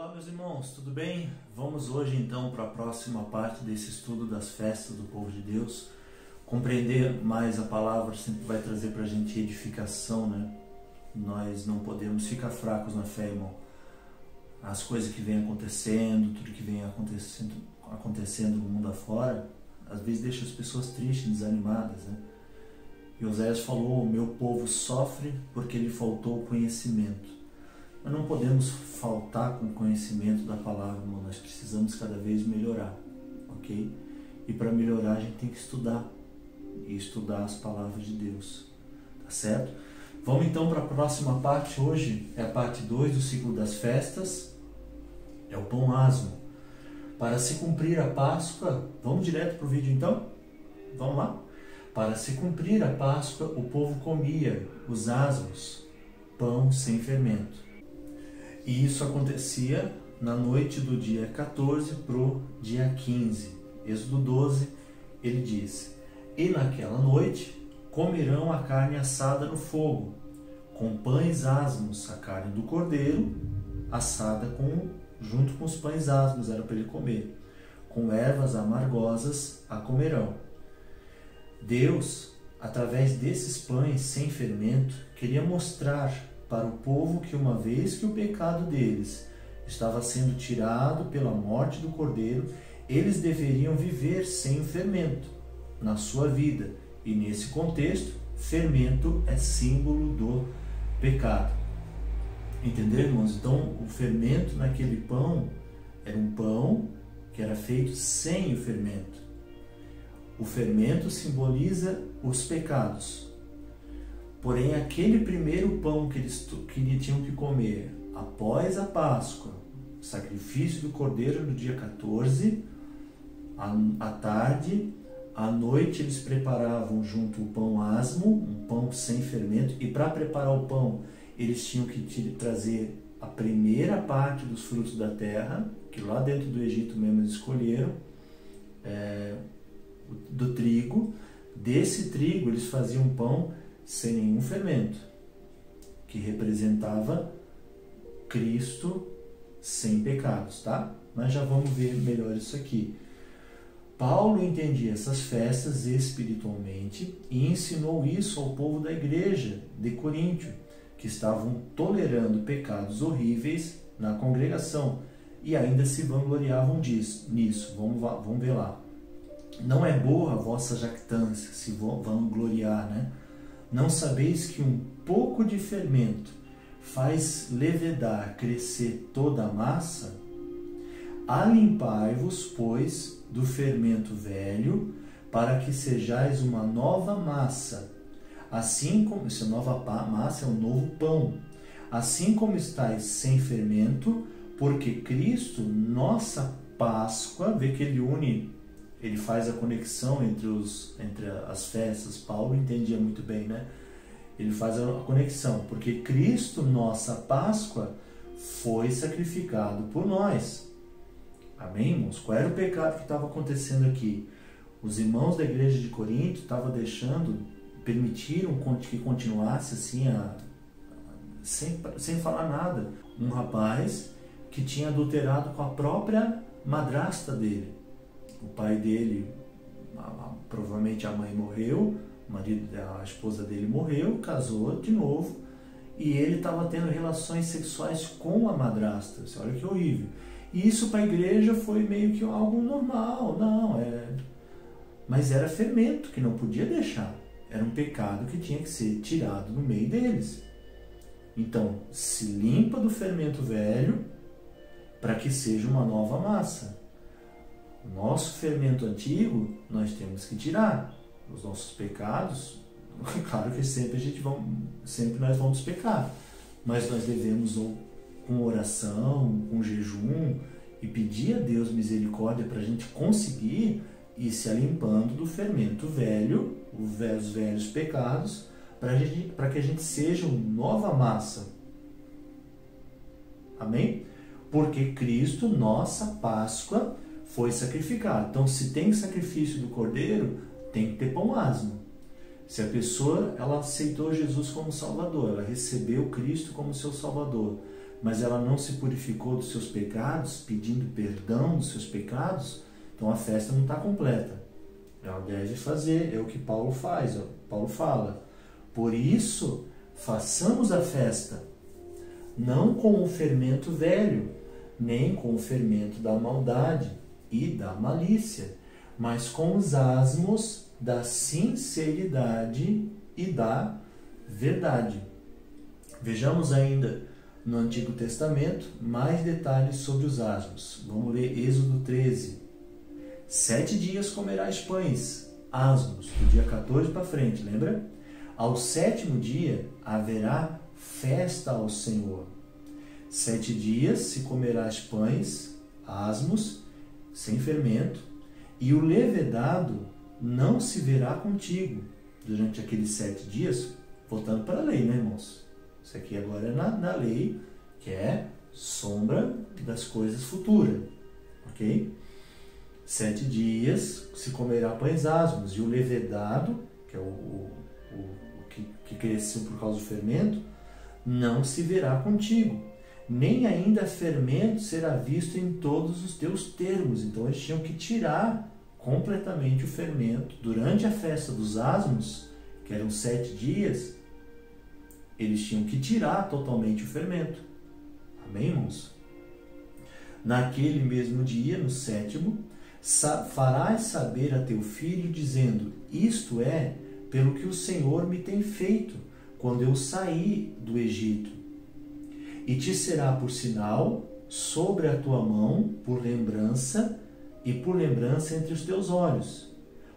Olá, meus irmãos, tudo bem? Vamos hoje então para a próxima parte desse estudo das festas do povo de Deus. Compreender mais a palavra sempre vai trazer para a gente edificação, né? Nós não podemos ficar fracos na fé, irmão. As coisas que vêm acontecendo, tudo que vem acontecendo no mundo afora, às vezes deixa as pessoas tristes, desanimadas, né? E Oséias falou: o meu povo sofre porque lhe faltou conhecimento. Nós não podemos faltar com o conhecimento da palavra, irmão. Nós precisamos cada vez melhorar, ok? E para melhorar a gente tem que estudar, e estudar as palavras de Deus, tá certo? Vamos então para a próxima parte. Hoje é a parte 2 do ciclo das festas, é o pão asmo. Para se cumprir a Páscoa, vamos direto para o vídeo então? Vamos lá? Para se cumprir a Páscoa, o povo comia os asmos, pão sem fermento. E isso acontecia na noite do dia 14 para o dia 15. Êxodo 12, ele diz: e naquela noite comerão a carne assada no fogo, com pães asmos, a carne do cordeiro, assada junto com os pães asmos, era para ele comer. Com ervas amargosas a comerão. Deus, através desses pães sem fermento, queria mostrar para o povo que uma vez que o pecado deles estava sendo tirado pela morte do Cordeiro, eles deveriam viver sem o fermento na sua vida. E nesse contexto, fermento é símbolo do pecado. Entenderam, irmãos? Então, o fermento naquele pão era um pão que era feito sem o fermento. O fermento simboliza os pecados. Porém, aquele primeiro pão que eles tinham que comer após a Páscoa, sacrifício do Cordeiro no dia 14, à tarde, à noite eles preparavam junto o pão asmo, um pão sem fermento, e para preparar o pão eles tinham que trazer a primeira parte dos frutos da terra, que lá dentro do Egito mesmo eles escolheram, do trigo. Desse trigo eles faziam um pão sem nenhum fermento, que representava Cristo sem pecados, tá? Nós já vamos ver melhor isso aqui. Paulo entendia essas festas espiritualmente e ensinou isso ao povo da igreja de Coríntio, que estavam tolerando pecados horríveis na congregação e ainda se vangloriavam nisso. Vamos ver lá. Não é boa a vossa jactância, se vangloriar, né? Não sabeis que um pouco de fermento faz levedar crescer toda a massa? Alimpai-vos, pois, do fermento velho, para que sejais uma nova massa. Assim como essa nova massa é um novo pão. Assim como estáis sem fermento, porque Cristo, nossa Páscoa, vê que ele faz a conexão entre as festas. Paulo entendia muito bem, né? Ele faz a conexão, porque Cristo, nossa Páscoa, foi sacrificado por nós. Amém, irmãos? Qual era o pecado que estava acontecendo aqui? Os irmãos da igreja de Corinto permitiram que continuasse assim, sem falar nada. Um rapaz que tinha adulterado com a própria madrasta dele. O pai dele, provavelmente a mãe morreu, a esposa dele morreu, casou de novo, e ele estava tendo relações sexuais com a madrasta. Olha que horrível. E isso para a igreja foi meio que algo normal. Mas era fermento que não podia deixar. Era um pecado que tinha que ser tirado do meio deles. Então, se limpa do fermento velho para que seja uma nova massa. O nosso fermento antigo nós temos que tirar. Os nossos pecados, claro que sempre nós vamos pecar, mas nós devemos, com oração, com jejum, e pedir a Deus misericórdia para a gente conseguir ir se limpando do fermento velho, os velhos pecados, para que a gente seja uma nova massa. Amém? Porque Cristo, nossa Páscoa, foi sacrificado. Então, se tem sacrifício do Cordeiro, tem que ter pão asmo. Se a pessoa ela aceitou Jesus como Salvador, ela recebeu Cristo como seu Salvador, mas ela não se purificou dos seus pecados, pedindo perdão dos seus pecados, então a festa não está completa. Ela deve fazer, é o que Paulo faz, Paulo fala. Por isso, façamos a festa, não com o fermento velho, nem com o fermento da maldade e da malícia, mas com os asmos da sinceridade e da verdade. Vejamos ainda no Antigo Testamento mais detalhes sobre os asmos. Vamos ler Êxodo 13. 7 dias comerás pães, asmos, do dia 14 para frente, lembra? Ao 7º dia haverá festa ao Senhor. 7 dias se comerás pães, asmos, sem fermento, e o levedado não se verá contigo durante aqueles 7 dias, voltando para a lei, né, irmãos? Isso aqui agora é na lei, que é sombra das coisas futuras, ok? 7 dias se comerá pães asmos, e o levedado, que é o que cresceu por causa do fermento, não se verá contigo, nem ainda fermento será visto em todos os teus termos. Então eles tinham que tirar completamente o fermento. Durante a festa dos asmos, que eram 7 dias, eles tinham que tirar totalmente o fermento. Amém, irmãos? Naquele mesmo dia, no 7º, farás saber a teu filho, dizendo: isto é pelo que o Senhor me tem feito, quando eu saí do Egito. E te será por sinal sobre a tua mão, por lembrança, e por lembrança entre os teus olhos,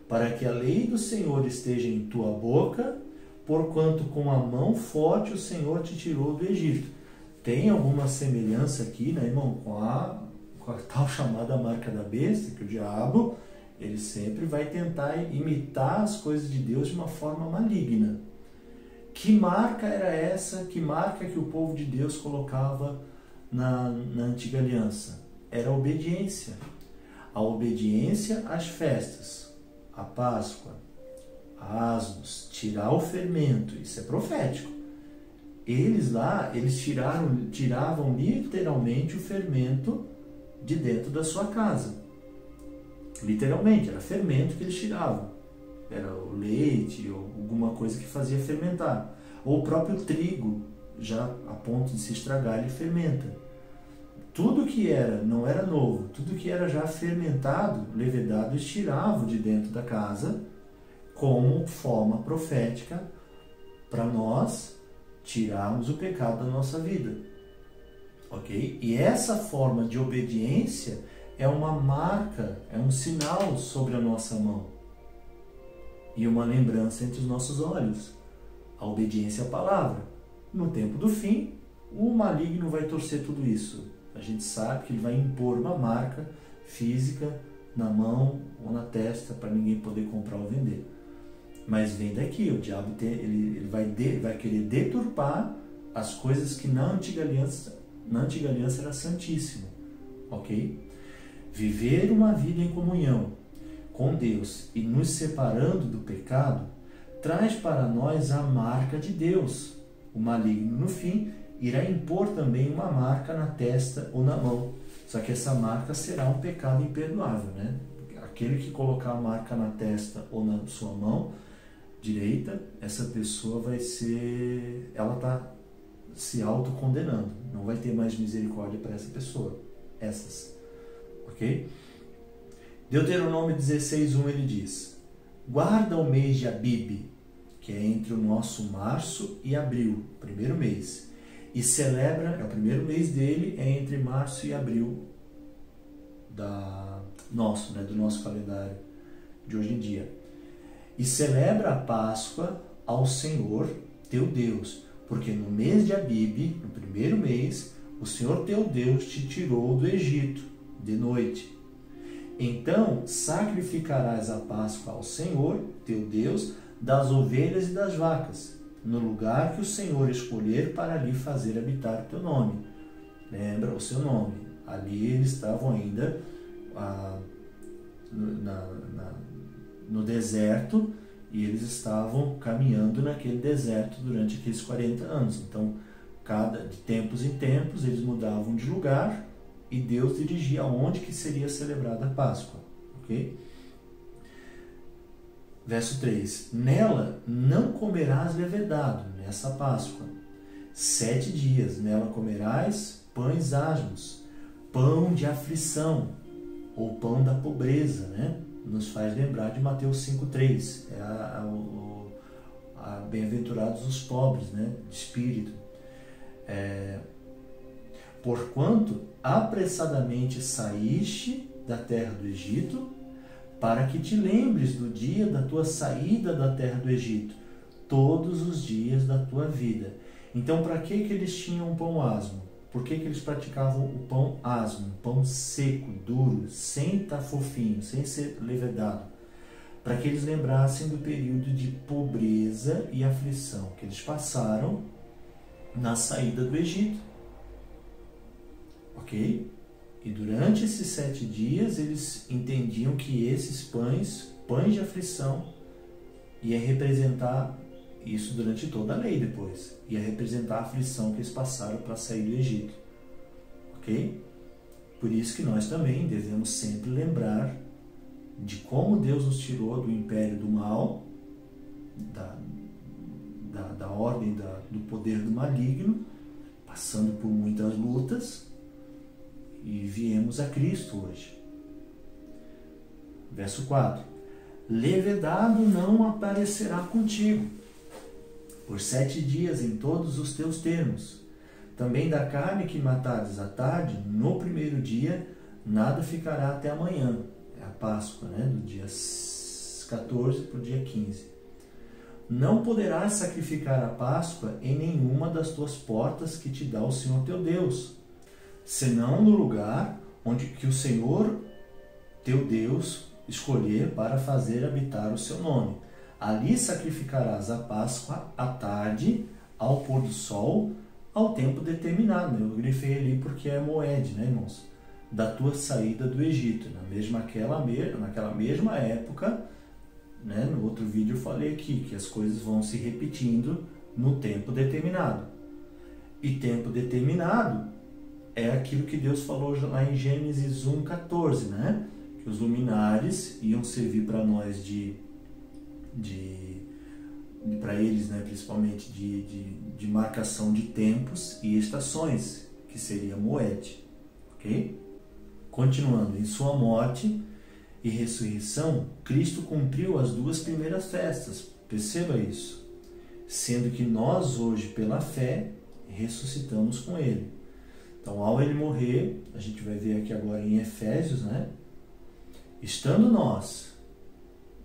para que a lei do Senhor esteja em tua boca, porquanto com a mão forte o Senhor te tirou do Egito. Tem alguma semelhança aqui, né, irmão, com a tal chamada marca da besta, que o diabo, ele sempre vai tentar imitar as coisas de Deus de uma forma maligna. Que marca era essa? Que marca que o povo de Deus colocava na antiga aliança? Era a obediência. A obediência às festas, a Páscoa, a asmos, tirar o fermento, isso é profético. Eles tiravam literalmente o fermento de dentro da sua casa. Literalmente, era fermento que eles tiravam. Era o leite ou alguma coisa que fazia fermentar. Ou o próprio trigo, já a ponto de se estragar, ele fermenta. Tudo que não era novo, tudo que era já fermentado, levedado, eles tiravam de dentro da casa como forma profética para nós tirarmos o pecado da nossa vida. Ok? E essa forma de obediência é uma marca, é um sinal sobre a nossa mão e uma lembrança entre os nossos olhos. A obediência à palavra. No tempo do fim, o maligno vai torcer tudo isso. A gente sabe que ele vai impor uma marca física na mão ou na testa para ninguém poder comprar ou vender. Mas vem daqui, o diabo ele vai querer deturpar as coisas que na antiga aliança era santíssimo, ok? Viver uma vida em comunhão com Deus e nos separando do pecado traz para nós a marca de Deus. O maligno, no fim, irá impor também uma marca na testa ou na mão. Só que essa marca será um pecado imperdoável, né? Aquele que colocar a marca na testa ou na sua mão direita, essa pessoa ela está se autocondenando. Não vai ter mais misericórdia para essa pessoa. Essas. Ok? Deuteronômio 16:1 ele diz: guarda o mês de Abib, que é entre o nosso março e abril, primeiro mês, e celebra, o primeiro mês dele é entre março e abril do nosso calendário de hoje em dia. E celebra a Páscoa ao Senhor teu Deus, porque no mês de Abib, no primeiro mês, o Senhor teu Deus te tirou do Egito de noite. Então sacrificarás a Páscoa ao Senhor teu Deus das ovelhas e das vacas, no lugar que o Senhor escolher para ali fazer habitar o teu nome. Lembra o seu nome. Ali eles estavam ainda no deserto, e eles estavam caminhando naquele deserto durante aqueles 40 anos. Então, de tempos em tempos, eles mudavam de lugar e Deus dirigia onde que seria celebrada a Páscoa. Ok? Verso 3. Nela não comerás levedado, nessa Páscoa. 7 dias nela comerás pães asmos, pão de aflição, ou pão da pobreza, né? Nos faz lembrar de Mateus 5,3. Bem-aventurados os pobres, né? De espírito. Porquanto apressadamente saíste da terra do Egito, para que te lembres do dia da tua saída da terra do Egito, todos os dias da tua vida. Então, para que eles tinham pão asmo? Por que eles praticavam o pão asmo, pão seco, duro, sem estar fofinho, sem ser levedado? Para que eles lembrassem do período de pobreza e aflição que eles passaram na saída do Egito. Ok? E durante esses 7 dias eles entendiam que esses pães de aflição, ia representar isso durante toda a lei depois. Ia representar a aflição que eles passaram para sair do Egito. Ok? Por isso que nós também devemos sempre lembrar de como Deus nos tirou do império do mal, da ordem do poder do maligno, passando por muitas lutas, e viemos a Cristo hoje. Verso 4. Levedado não aparecerá contigo por 7 dias em todos os teus termos. Também da carne que matares à tarde, no primeiro dia, nada ficará até amanhã. É a Páscoa, né? Do dia 14 para o dia 15. Não poderás sacrificar a Páscoa em nenhuma das tuas portas que te dá o Senhor teu Deus, senão no lugar onde que o Senhor teu Deus escolher para fazer habitar o seu nome. Ali sacrificarás a Páscoa à tarde, ao pôr do sol, ao tempo determinado. Eu grifei ali porque é Moed, né, irmãos? Da tua saída do Egito. Naquela mesma época, né, no outro vídeo eu falei aqui que as coisas vão se repetindo no tempo determinado. E tempo determinado é aquilo que Deus falou lá em Gênesis 1,14, né? Que os luminares iam servir para nós para eles, né, principalmente de marcação de tempos e estações, que seria Moed. Ok? Continuando, em sua morte e ressurreição, Cristo cumpriu as 2 primeiras festas. Perceba isso. Sendo que nós hoje, pela fé, ressuscitamos com Ele. Então, ao Ele morrer, a gente vai ver aqui agora em Efésios, né? Estando nós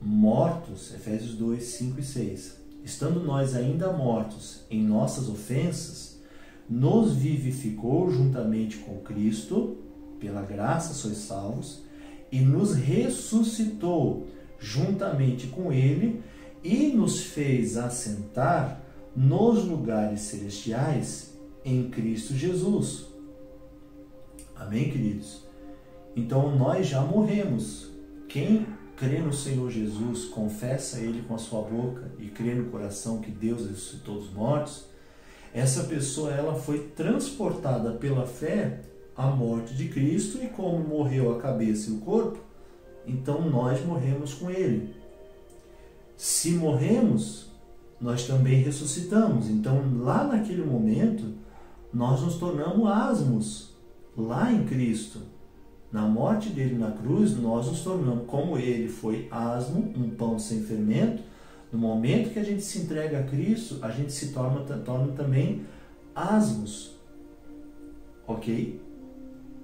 mortos, Efésios 2, 5 e 6, estando nós ainda mortos em nossas ofensas, nos vivificou juntamente com Cristo, pela graça sois salvos, e nos ressuscitou juntamente com Ele e nos fez assentar nos lugares celestiais em Cristo Jesus. Amém, queridos? Então, nós já morremos. Quem crê no Senhor Jesus, confessa Ele com a sua boca e crê no coração que Deus ressuscitou dos mortos, essa pessoa ela foi transportada pela fé à morte de Cristo, e como morreu a cabeça e o corpo, então nós morremos com Ele. Se morremos, nós também ressuscitamos. Então, lá naquele momento, nós nos tornamos asmos, lá em Cristo. Na morte dele na cruz, nós nos tornamos, como ele foi asmo, um pão sem fermento. No momento que a gente se entrega a Cristo, a gente se torna também asmos. Ok?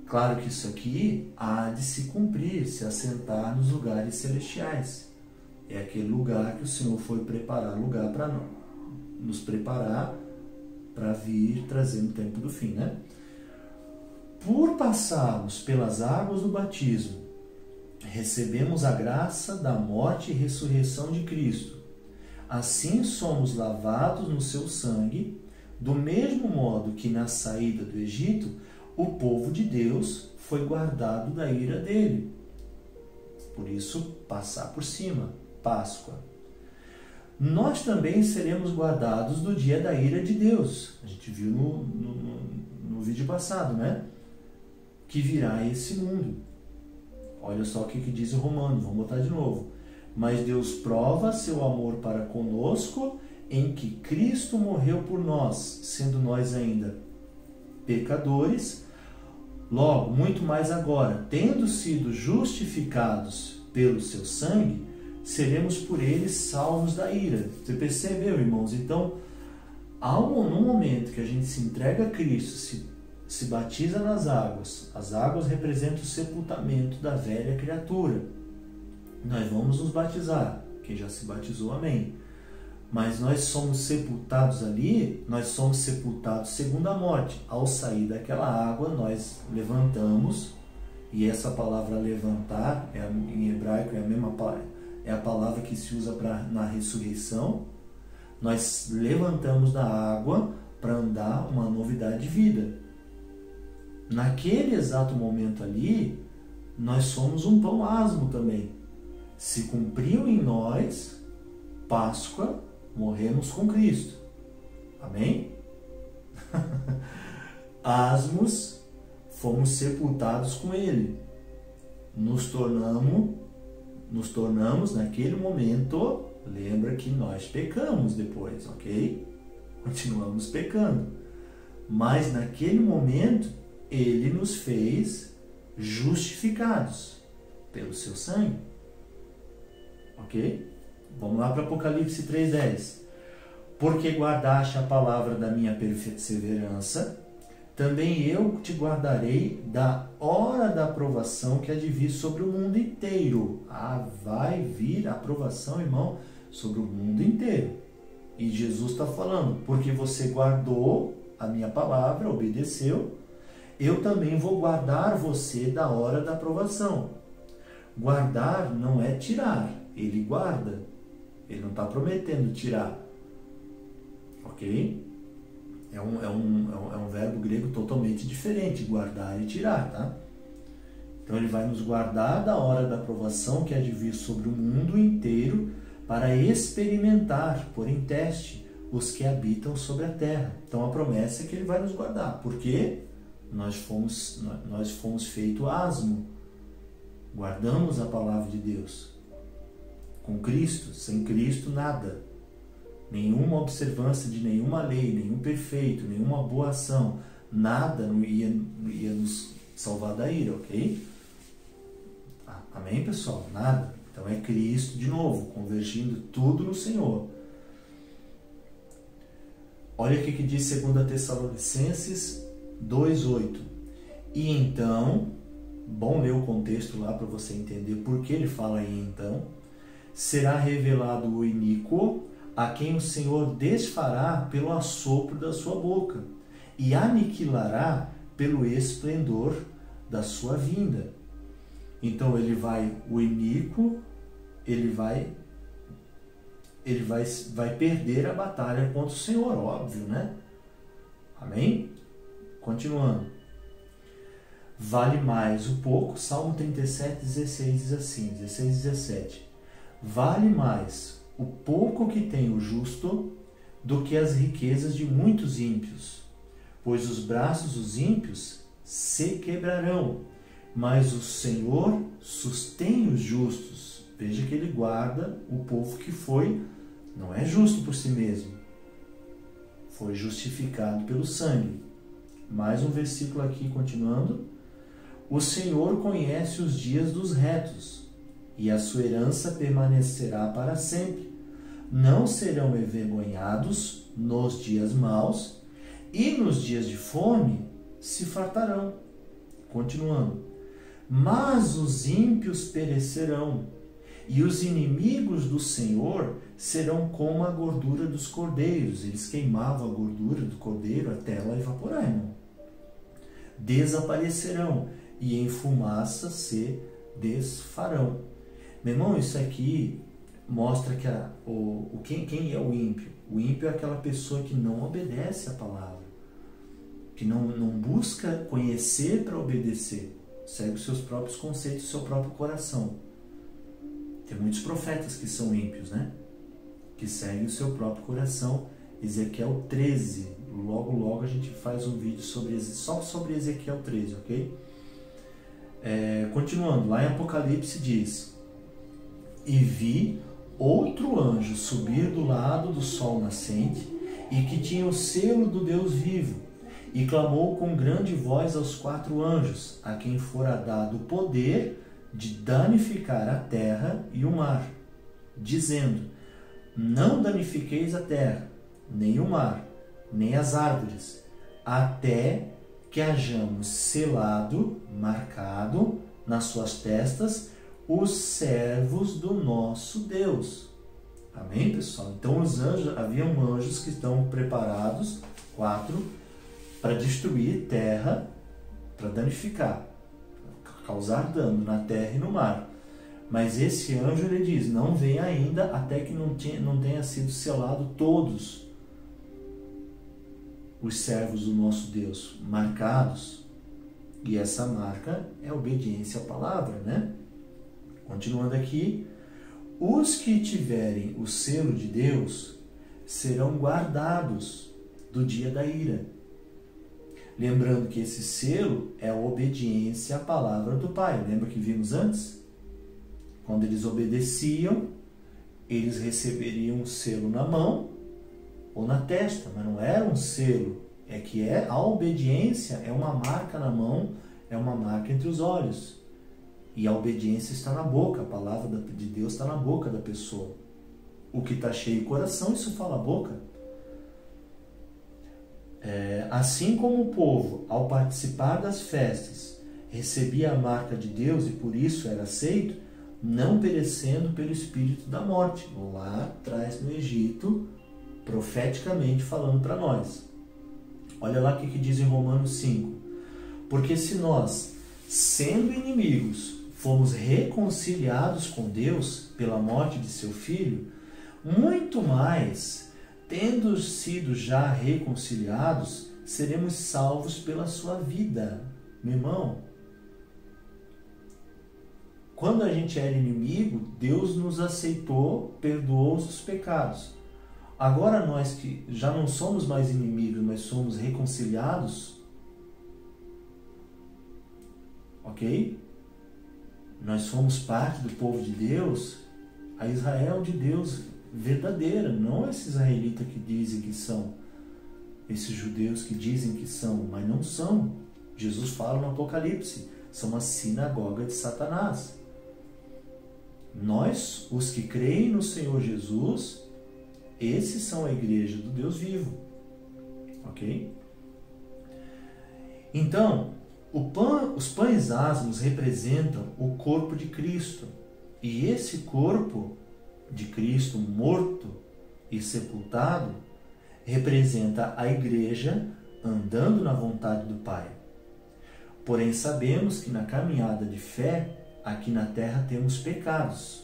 Claro que isso aqui há de se cumprir, se assentar nos lugares celestiais. É aquele lugar que o Senhor foi preparar, lugar para nos preparar para vir trazer no tempo do fim, né? Por passarmos pelas águas do batismo, recebemos a graça da morte e ressurreição de Cristo. Assim somos lavados no seu sangue, do mesmo modo que na saída do Egito, o povo de Deus foi guardado da ira dele. Por isso, passar por cima, Páscoa. nós também seremos guardados do dia da ira de Deus. A gente viu no vídeo passado, né? Que virá esse mundo. Olha só o que diz o Romano, vamos botar de novo. Mas Deus prova seu amor para conosco em que Cristo morreu por nós, sendo nós ainda pecadores. Logo, muito mais agora, tendo sido justificados pelo seu sangue, seremos por ele salvos da ira. Você percebeu, irmãos? Então, no momento que a gente se entrega a Cristo, se batiza nas águas, as águas representam o sepultamento da velha criatura. Nós vamos nos batizar. Quem já se batizou, amém. Mas nós somos sepultados ali, nós somos sepultados segundo a morte. Ao sair daquela água, nós levantamos, e essa palavra levantar, em hebraico, é a palavra que se usa na ressurreição. Nós levantamos da água para andar uma novidade de vida. Naquele exato momento ali, nós somos um pão asmo também. Se cumpriu em nós Páscoa, morremos com Cristo. Amém? Asmos, fomos sepultados com Ele. Nos tornamos naquele momento, lembra que nós pecamos depois, ok? Continuamos pecando. Mas naquele momento, Ele nos fez justificados pelo seu sangue. Ok? Vamos lá para Apocalipse 3:10. Porque guardaste a palavra da minha perseverança, também eu te guardarei da hora da aprovação que há de vir sobre o mundo inteiro. Vai vir a aprovação, irmão, sobre o mundo inteiro. E Jesus está falando, porque você guardou a minha palavra, obedeceu, eu também vou guardar você da hora da aprovação. Guardar não é tirar, ele guarda. Ele não está prometendo tirar. Ok? É um verbo grego totalmente diferente, guardar e tirar, tá? Então ele vai nos guardar da hora da aprovação que há de vir sobre o mundo inteiro para experimentar, pôr em teste, os que habitam sobre a terra. Então a promessa é que ele vai nos guardar. Por quê? Nós fomos feito asmo. Guardamos a palavra de Deus. Com Cristo, sem Cristo, nada. Nenhuma observância de nenhuma lei, nenhum perfeito, nenhuma boa ação, nada não ia nos salvar da ira, ok? Amém, pessoal? Nada. Então é Cristo de novo, convergindo tudo no Senhor. Olha o que diz 2 Tessalonicenses 2:8. E então, bom ler o contexto lá para você entender por que ele fala aí então. Será revelado o iníquo, a quem o Senhor desfará pelo assopro da sua boca e aniquilará pelo esplendor da sua vinda. Então o iníquo, ele vai perder a batalha contra o Senhor, óbvio, né? Amém? Continuando. Vale mais o pouco, Salmo 37:16 diz assim, 16:17. Vale mais o pouco que tem o justo do que as riquezas de muitos ímpios, pois os braços dos ímpios se quebrarão, mas o Senhor sustém os justos. Veja que ele guarda o povo que não é justo por si mesmo, foi justificado pelo sangue. Mais um versículo aqui, continuando. O Senhor conhece os dias dos retos, e a sua herança permanecerá para sempre. Não serão envergonhados nos dias maus, e nos dias de fome se fartarão. Continuando. Mas os ímpios perecerão, e os inimigos do Senhor serão como a gordura dos cordeiros. Eles queimavam a gordura do cordeiro até ela evaporar, irmão. Desaparecerão, e em fumaça se desfarão. Meu irmão, isso aqui mostra que quem é o ímpio? O ímpio é aquela pessoa que não obedece a palavra, que não busca conhecer para obedecer, segue os seus próprios conceitos, o seu próprio coração. Tem muitos profetas que são ímpios, né? que seguem o seu próprio coração. Ezequiel 13. Logo a gente faz um vídeo só sobre Ezequiel 13, ok? Continuando, lá em Apocalipse diz: e vi outro anjo subir do lado do sol nascente, e que tinha o selo do Deus vivo, e clamou com grande voz aos 4 anjos, a quem fora dado o poder de danificar a terra e o mar, dizendo: não danifiqueis a terra, nem o mar, nem as árvores, até que hajamos selado, marcado nas suas testas, os servos do nosso Deus. Amém, pessoal? Então os anjos, haviam anjos que estão preparados, 4, para destruir terra, para danificar, causar dano na terra e no mar. Mas esse anjo, ele diz: não vem ainda até que não tenha sido selado todos os servos do nosso Deus, marcados. E essa marca é a obediência à palavra, né? Continuando aqui: os que tiverem o selo de Deus serão guardados do dia da ira. Lembrando que esse selo é a obediência à palavra do Pai. Lembra que vimos antes? Quando eles obedeciam, eles receberiam um selo na mão ou na testa, mas não era um selo. A obediência é uma marca na mão, é uma marca entre os olhos. E a obediência está na boca, a palavra de Deus está na boca da pessoa. O que está cheio de coração, isso fala a boca. Assim como o povo, ao participar das festas, recebia a marca de Deus e por isso era aceito, não perecendo pelo espírito da morte, lá atrás no Egito, profeticamente falando para nós. Olha lá o que diz em Romanos 5. Porque se nós, sendo inimigos, fomos reconciliados com Deus pela morte de seu Filho, muito mais, tendo sido já reconciliados, seremos salvos pela sua vida. Meu irmão, quando a gente era inimigo, Deus nos aceitou, perdoou os pecados. Agora nós que já não somos mais inimigos, nós somos reconciliados, ok? Nós somos parte do povo de Deus, a Israel de Deus verdadeira, não esses israelitas que dizem que são, esses judeus que dizem que são, mas não são. Jesus fala no Apocalipse, são a sinagoga de Satanás. Nós, os que creem no Senhor Jesus, esses são a igreja do Deus vivo, ok? Então, os pães asmos representam o corpo de Cristo, e esse corpo de Cristo morto e sepultado representa a igreja andando na vontade do Pai. Porém, sabemos que na caminhada de fé, aqui na terra temos pecados,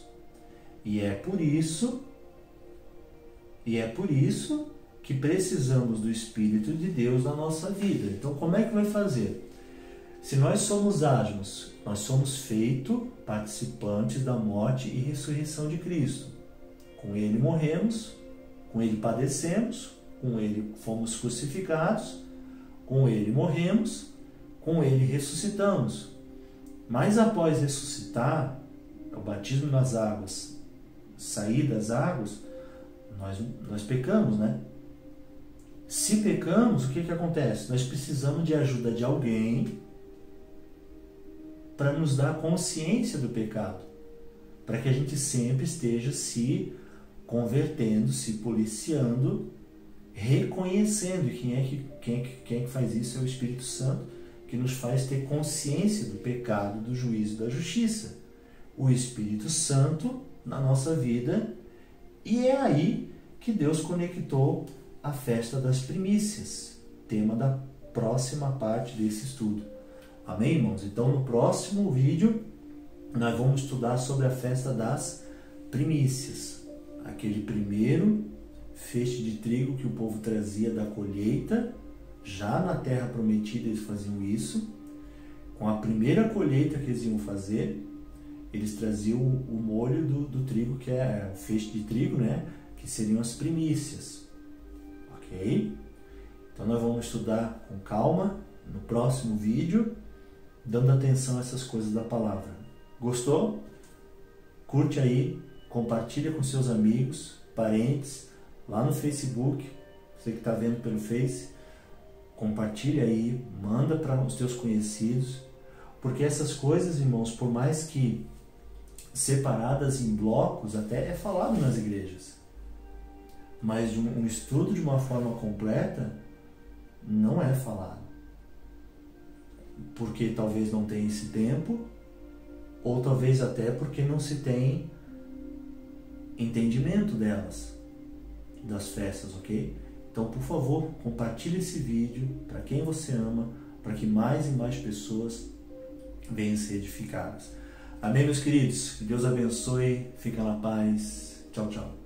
e é por isso que precisamos do Espírito de Deus na nossa vida. Então, como é que vai fazer? Se nós somos ágimos, nós somos feitos participantes da morte e ressurreição de Cristo. Com Ele morremos, com Ele padecemos, com Ele fomos crucificados, com Ele morremos, com Ele ressuscitamos. Mas após ressuscitar, o batismo nas águas, sair das águas, nós pecamos, né? Se pecamos, o que acontece? Nós precisamos de ajuda de alguém para nos dar consciência do pecado, para que a gente sempre esteja se convertendo, se policiando, reconhecendo. E quem é que faz isso? É o Espírito Santo, que nos faz ter consciência do pecado, do juízo e da justiça. O Espírito Santo na nossa vida, e é aí que Deus conectou a festa das primícias, tema da próxima parte desse estudo. Amém, irmãos? Então, no próximo vídeo, nós vamos estudar sobre a festa das primícias. Aquele primeiro feixe de trigo que o povo trazia da colheita. Já na terra prometida eles faziam isso. Com a primeira colheita que eles iam fazer, eles traziam o molho do trigo, que é o feixe de trigo, né? que seriam as primícias, ok? Então nós vamos estudar com calma no próximo vídeo, dando atenção a essas coisas da palavra. Gostou? Curte aí, compartilha com seus amigos, parentes, lá no Facebook, você que está vendo pelo Face, compartilha aí, manda para os teus conhecidos, porque essas coisas, irmãos, por mais que separadas em blocos, até é falado nas igrejas, mas um estudo de uma forma completa não é falado, porque talvez não tenha esse tempo, ou talvez até porque não se tem entendimento delas, das festas, ok? Então, por favor, compartilhe esse vídeo para quem você ama, para que mais e mais pessoas venham ser edificadas. Amém, meus queridos? Que Deus abençoe. Fica na paz. Tchau, tchau.